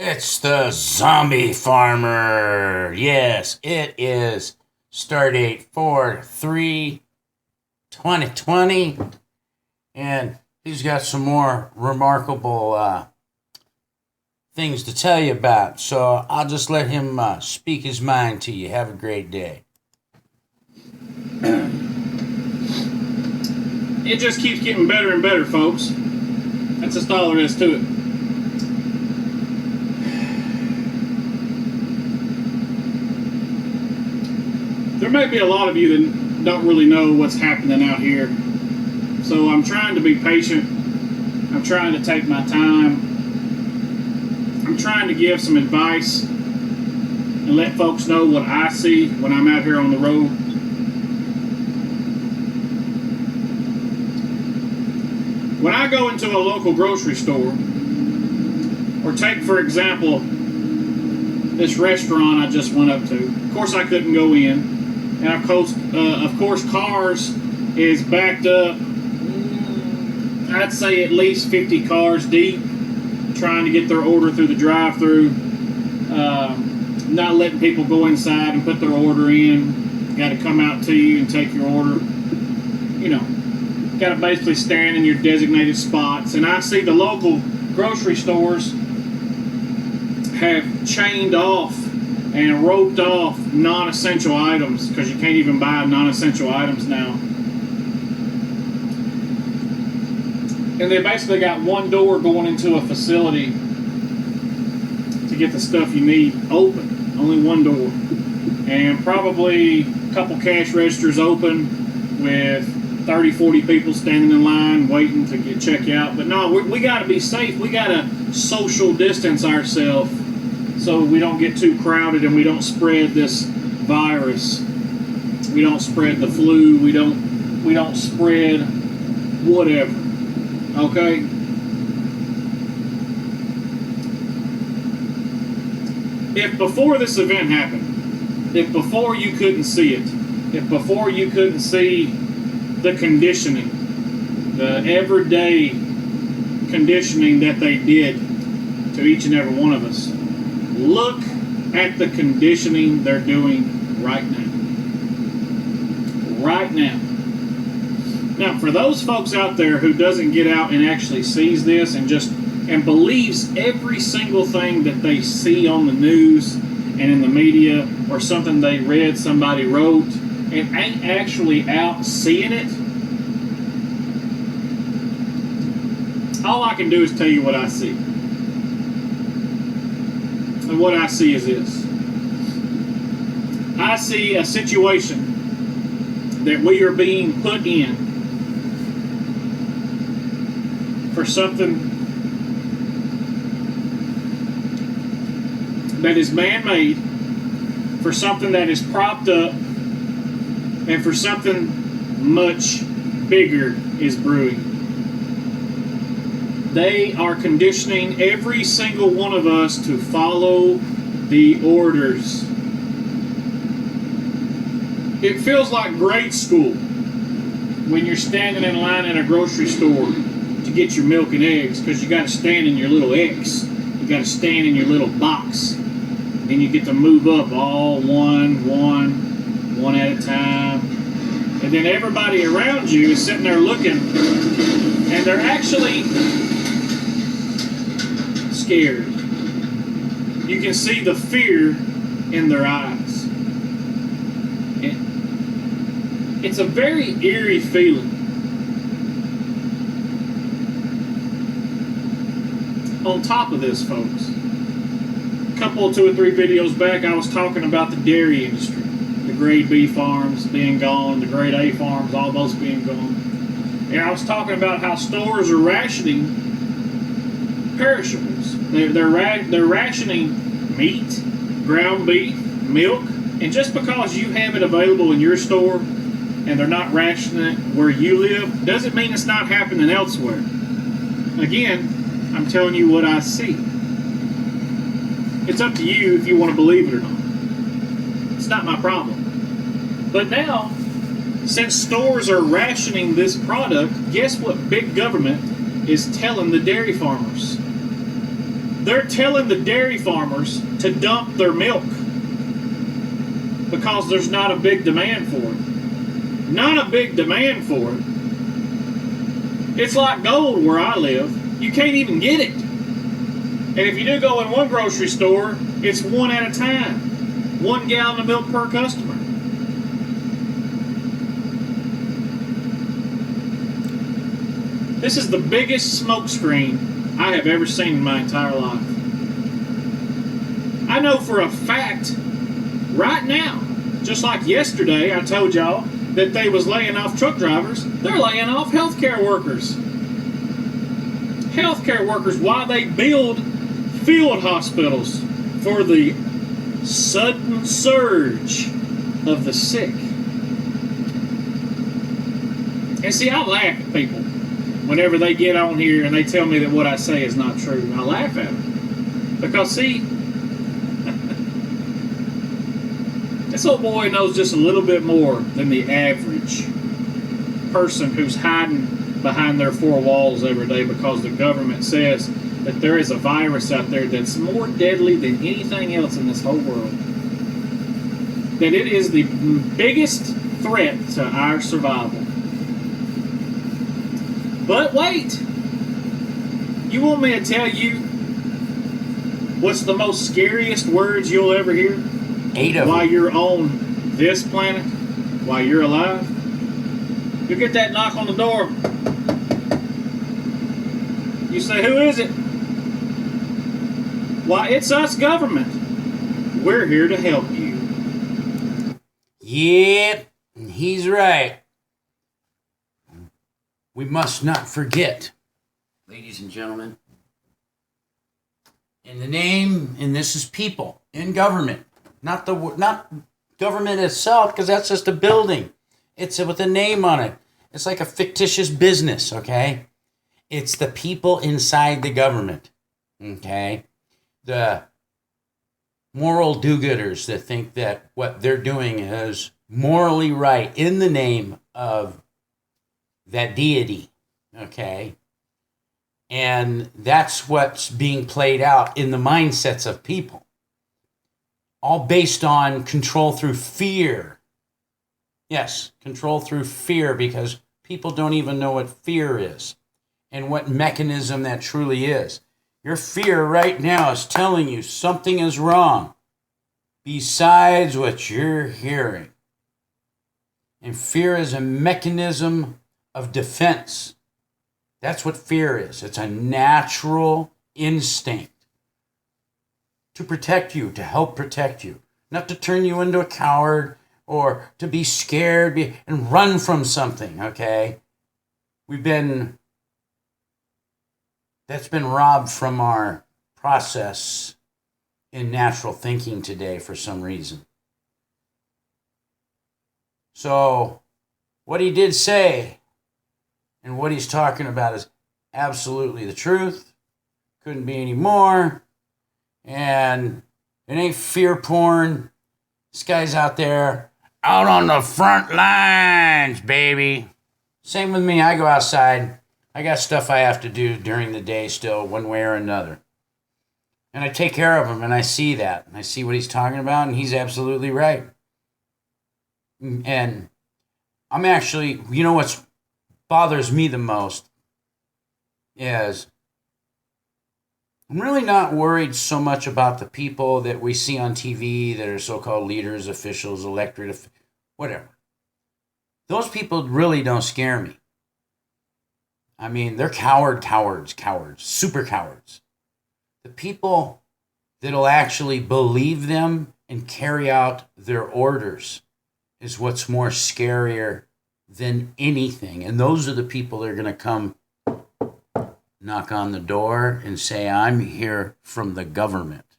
It's the zombie farmer. Yes, it is start date 4/3/2020. And he's got some more remarkable things to tell you about. So I'll just let him speak his mind to you. Have a great day. It just keeps getting better and better, folks. That's just all there is to it. There may be a lot of you that don't really know what's happening out here. So I'm trying to be patient. I'm trying to take my time. I'm trying to give some advice and let folks know what I see when I'm out here on the road. When I go into a local grocery store, or take, for example, this restaurant I just went up to. Of course, I couldn't go in. And of course, cars is backed up, I'd say at least 50 cars deep, trying to get their order through the drive-thru. Not letting people go inside and put their order in. Got to come out to you and take your order. You know, got to basically stand in your designated spots. And I see the local grocery stores have chained off and roped off non-essential items, because you can't even buy non-essential items now. And they basically got one door going into a facility to get the stuff you need open. Only one door. And probably a couple cash registers open with 30, 40 people standing in line waiting to get checked out. But no, we got to be safe. We got to social distance ourselves so we don't get too crowded and we don't spread this virus. We don't spread the flu. We don't spread whatever. Okay? If before this event happened, if before you couldn't see it, if before you couldn't see the conditioning, the everyday conditioning that they did to each and every one of us, look at the conditioning they're doing right now. Right now. Now, for those folks out there who doesn't get out and actually sees this and believes every single thing that they see on the news and in the media, or something they read somebody wrote, and ain't actually out seeing it, all I can do is tell you what I see. And what I see is this. I see a situation that we are being put in for something that is man-made, for something that is propped up, and for something much bigger is brewing. They are conditioning every single one of us to follow the orders. It feels like grade school when you're standing in line in a grocery store to get your milk and eggs, because you got to stand in your little X. You got to stand in your little box. Then you get to move up all one at a time. And then everybody around you is sitting there looking, and they're actually scared. You can see the fear in their eyes. It's a very eerie feeling. On top of this, folks, a couple, 2 or 3 videos back, I was talking about the dairy industry. The grade B farms being gone, the grade A farms almost being gone. And I was talking about how stores are rationing perishables. They're rationing meat, ground beef, milk, and just because you have it available in your store and they're not rationing it where you live, doesn't mean it's not happening elsewhere. Again, I'm telling you what I see. It's up to you if you want to believe it or not. It's not my problem. But now, since stores are rationing this product, guess what big government is telling the dairy farmers? They're telling the dairy farmers to dump their milk because there's not a big demand for it. Not a big demand for it. It's like gold where I live. You can't even get it. And if you do go in one grocery store, it's one at a time. 1 gallon of milk per customer. This is the biggest smokescreen I have ever seen in my entire life. I know for a fact, right now, just like yesterday, I told y'all that they was laying off truck drivers. They're laying off healthcare workers. Healthcare workers, while they build field hospitals for the sudden surge of the sick. And see, I laugh at people whenever they get on here and they tell me that what I say is not true. I laugh at them. Because, see, this old boy knows just a little bit more than the average person who's hiding behind their four walls every day because the government says that there is a virus out there that's more deadly than anything else in this whole world. That it is the biggest threat to our survival. But wait, you want me to tell you what's the most scariest words you'll ever hear? 8 of while them. you're on this planet, while you're alive? You get that knock on the door. You say, who is it? Why, it's us, government. We're here to help you. Yep, he's right. We must not forget, ladies and gentlemen, in the name, and this is people, in government, not government itself, because that's just a building. It's with a name on it. It's like a fictitious business, okay? It's the people inside the government, okay? The moral do-gooders that think that what they're doing is morally right in the name of that deity, okay? And that's what's being played out in the mindsets of people. All based on control through fear. Yes, control through fear, because people don't even know what fear is and what mechanism that truly is. Your fear right now is telling you something is wrong besides what you're hearing. And fear is a mechanism of defense. That's what fear is. It's a natural instinct to protect you, to help protect you, not to turn you into a coward or to be scared and run from something, okay? That's been robbed from our process in natural thinking today for some reason. So, what he did say and what he's talking about is absolutely the truth. Couldn't be any more. And it ain't fear porn. This guy's out there, out on the front lines, baby. Same with me. I go outside. I got stuff I have to do during the day still, one way or another. And I take care of him, and I see that. And I see what he's talking about, and he's absolutely right. And I'm actually, you know what's bothers me the most is I'm really not worried so much about the people that we see on TV that are so-called leaders, officials, elected, whatever. Those people really don't scare me. I mean, they're cowards, super cowards. The people that'll actually believe them and carry out their orders is what's more scarier than anything. And those are the people that are going to come knock on the door and say, I'm here from the government.